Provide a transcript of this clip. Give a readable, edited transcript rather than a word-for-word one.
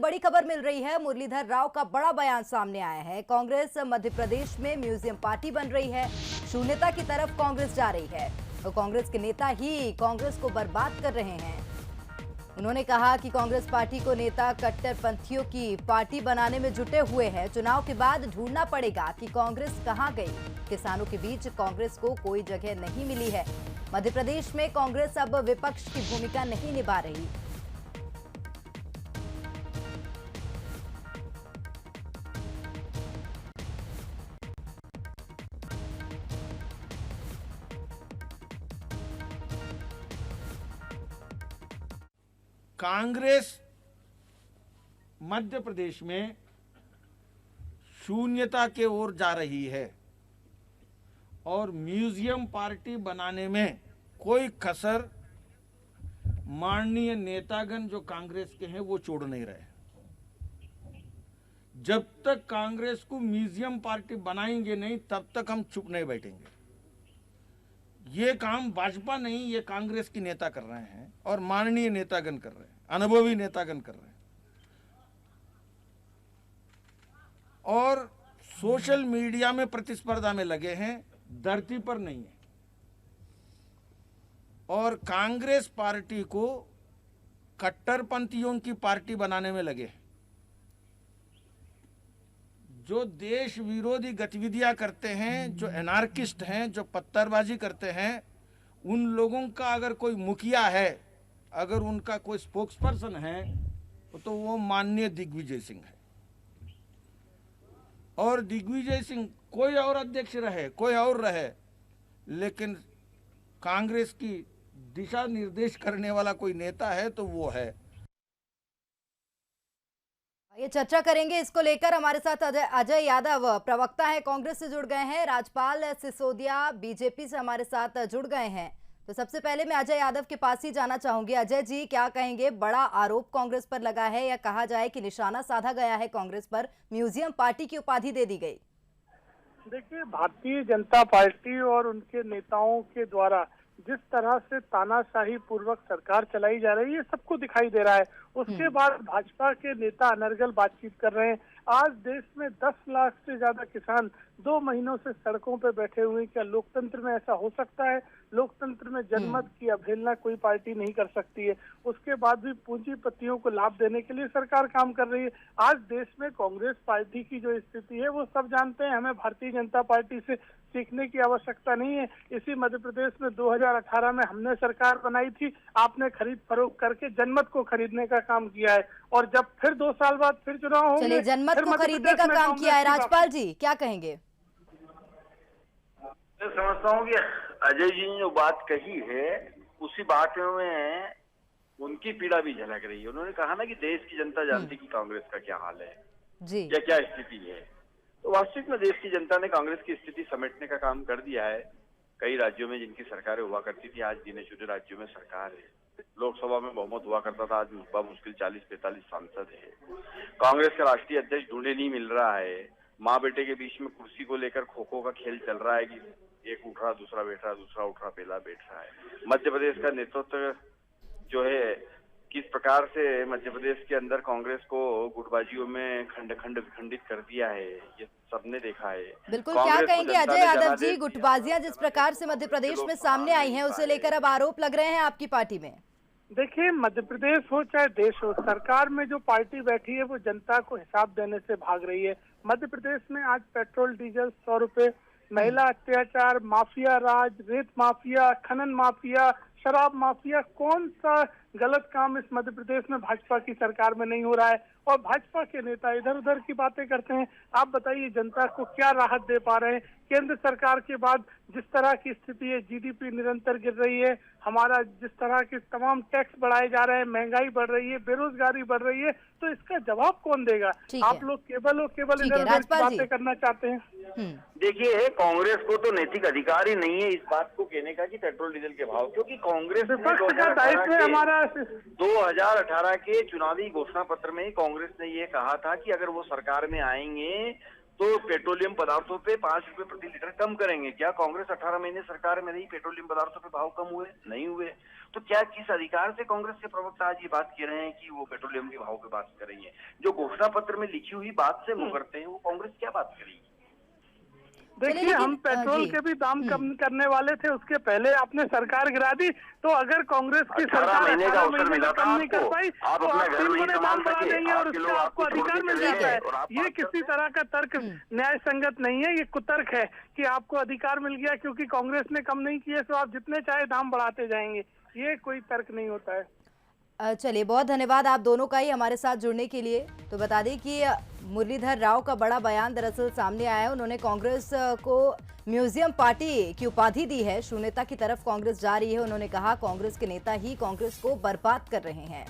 बड़ी खबर मिल रही है। मुरलीधर राव का बड़ा बयान सामने आया है। कांग्रेस मध्य प्रदेश में म्यूजियम पार्टी बन रही है, शून्यता की तरफ कांग्रेस जा रही है, तो कांग्रेस के नेता ही कांग्रेस को बर्बाद कर रहे हैं। उन्होंने कहा कि कांग्रेस पार्टी को नेता कट्टरपंथियों की पार्टी बनाने में जुटे हुए हैं। चुनाव के बाद ढूंढना पड़ेगा कि कांग्रेस कहां गई। किसानों के बीच कांग्रेस को कोई जगह नहीं मिली है। मध्य प्रदेश में कांग्रेस अब विपक्ष की भूमिका नहीं निभा रही। कांग्रेस मध्य प्रदेश में शून्यता के ओर जा रही है और म्यूजियम पार्टी बनाने में कोई कसर माननीय नेतागण जो कांग्रेस के हैं वो छोड़ नहीं रहे। जब तक कांग्रेस को म्यूजियम पार्टी बनाएंगे नहीं तब तक हम चुप नहीं बैठेंगे। ये काम भाजपा नहीं, ये कांग्रेस के नेता कर रहे हैं और माननीय नेतागण कर रहे हैं, अनुभवी नेतागण कर रहे हैं। और सोशल मीडिया में प्रतिस्पर्धा में लगे हैं, धरती पर नहीं है। और कांग्रेस पार्टी को कट्टरपंथियों की पार्टी बनाने में लगे हैं। जो देश विरोधी गतिविधियां करते हैं, जो एनार्किस्ट हैं, जो पत्थरबाजी करते हैं, उन लोगों का अगर कोई मुखिया है, अगर उनका कोई स्पोक्सपर्सन है, तो वो माननीय दिग्विजय सिंह है। और दिग्विजय सिंह कोई और अध्यक्ष रहे, कोई और रहे, लेकिन कांग्रेस की दिशा निर्देश करने वाला कोई नेता है तो वो है। ये चर्चा करेंगे, इसको लेकर हमारे साथ अजय यादव प्रवक्ता है, कांग्रेस से जुड़ गए हैं। राजपाल सिसोदिया बीजेपी से हमारे साथ जुड़ गए हैं। तो सबसे पहले मैं अजय यादव के पास ही जाना चाहूंगी। अजय जी, क्या कहेंगे? बड़ा आरोप कांग्रेस पर लगा है, या कहा जाए कि निशाना साधा गया है कांग्रेस पर, म्यूजियम पार्टी की उपाधि दे दी गई। देखिए, भारतीय जनता पार्टी और उनके नेताओं के द्वारा जिस तरह से तानाशाही पूर्वक सरकार चलाई जा रही है, सबको दिखाई दे रहा है। उसके बाद भाजपा के नेता अनर्गल बातचीत कर रहे हैं। आज देश में 10 लाख से ज्यादा किसान 2 महीनों से सड़कों पर बैठे हुए हैं। क्या लोकतंत्र में ऐसा हो सकता है? लोकतंत्र में जनमत की अवहेलना कोई पार्टी नहीं कर सकती है। उसके बाद भी पूंजीपतियों को लाभ देने के लिए सरकार काम कर रही है। आज देश में कांग्रेस पार्टी की जो स्थिति है वो सब जानते हैं। हमें भारतीय जनता पार्टी से सीखने की आवश्यकता नहीं है। इसी मध्य प्रदेश में 2018 में हमने सरकार बनाई थी, आपने खरीद फरोख्त करके जनमत को खरीदने का काम किया है। और जब फिर 2 साल बाद फिर चुनाव होंगे, चलिए, जनमत को खरीदने का काम किया है। राजपाल जी, क्या कहेंगे? मैं समझता हूँ कि अजय जी ने जो बात कही है उसी बात में उनकी पीड़ा भी झलक रही है। उन्होंने कहा ना कि देश की जनता जानती कि कांग्रेस का क्या हाल है जी, या क्या स्थिति है। तो वास्तविक में देश की जनता ने कांग्रेस की स्थिति समेटने का काम कर दिया है। कई राज्यों में जिनकी सरकारें हुआ करती थी, आज गिने चुने राज्यों में सरकार है। लोकसभा में बहुमत हुआ करता था, आज मुश्किल 40-45 सांसद है। कांग्रेस का राष्ट्रीय अध्यक्ष ढूंढे नहीं मिल रहा है। माँ बेटे के बीच में कुर्सी को लेकर खो खो का खेल चल रहा है कि एक उठ रहा, दूसरा बैठ रहा, दूसरा उठ रहा, पहला बैठ रहा है। मध्य प्रदेश का नेतृत्व जो है, किस प्रकार से मध्य प्रदेश के अंदर कांग्रेस को गुटबाजियों में खंड खंड विखंडित कर दिया है, ये सबने देखा है। बिल्कुल। क्या कहेंगे अजय यादव जी, गुटबाजियां जिस प्रकार से मध्य प्रदेश में सामने आई हैं, उसे लेकर अब आरोप लग रहे हैं आपकी पार्टी में? देखिए, मध्य प्रदेश हो चाहे देश हो, सरकार में जो पार्टी बैठी है वो जनता को हिसाब देने से भाग रही है। मध्य प्रदेश में आज पेट्रोल डीजल 100 रुपए, महिला अत्याचार, माफिया राज, रेत माफिया, खनन माफिया, शराब माफिया, कौन सा गलत काम इस मध्य प्रदेश में भाजपा की सरकार में नहीं हो रहा है? और भाजपा के नेता इधर उधर की बातें करते हैं। आप बताइए, जनता को क्या राहत दे पा रहे हैं? केंद्र सरकार के बाद जिस तरह की स्थिति है, जीडीपी निरंतर गिर रही है, हमारा जिस तरह के तमाम टैक्स बढ़ाए जा रहे हैं, महंगाई बढ़ रही है, बेरोजगारी बढ़ रही है, तो इसका जवाब कौन देगा? आप लोग केवल और केवल इधर उधर की बातें करना चाहते हैं। देखिए, कांग्रेस को तो नैतिक अधिकार ही नहीं है इस बात को कहने का कि पेट्रोल डीजल के भाव, क्योंकि कांग्रेस ने 2018 के चुनावी घोषणा पत्र में ही कांग्रेस ने ये कहा था कि अगर वो सरकार में आएंगे तो पेट्रोलियम पदार्थों पे 5 रुपए प्रति लीटर कम करेंगे। क्या कांग्रेस 18 महीने सरकार में रही, पेट्रोलियम पदार्थों पे भाव कम हुए? नहीं हुए। तो क्या किस अधिकार से कांग्रेस के प्रवक्ता आज ये बात कह रहे हैं कि वो पेट्रोलियम के भाव पे बात कर रही है? जो घोषणा पत्र में लिखी हुई बात से मुकरते हैं, वो कांग्रेस क्या बात करेगी? देखिए, हम पेट्रोल के भी दाम कम करने वाले थे, उसके पहले आपने सरकार गिरा दी। तो अगर कांग्रेस की सरकार 18 महीने कम नहीं कर पाई तो आप 3 गुने दाम बढ़ा देंगे और उसका आपको अधिकार मिल जाता है। ये किसी तरह का तर्क न्याय संगत नहीं है, ये कुतर्क है कि आपको अधिकार मिल गया क्योंकि कांग्रेस ने कम नहीं किए तो आप जितने चाहे दाम बढ़ाते जाएंगे। ये कोई तर्क नहीं होता है। चलिए, बहुत धन्यवाद आप दोनों का ही हमारे साथ जुड़ने के लिए। तो बता दें कि मुरलीधर राव का बड़ा बयान दरअसल सामने आया है। उन्होंने कांग्रेस को म्यूजियम पार्टी की उपाधि दी है। शून्यता की तरफ कांग्रेस जा रही है। उन्होंने कहा कांग्रेस के नेता ही कांग्रेस को बर्बाद कर रहे हैं।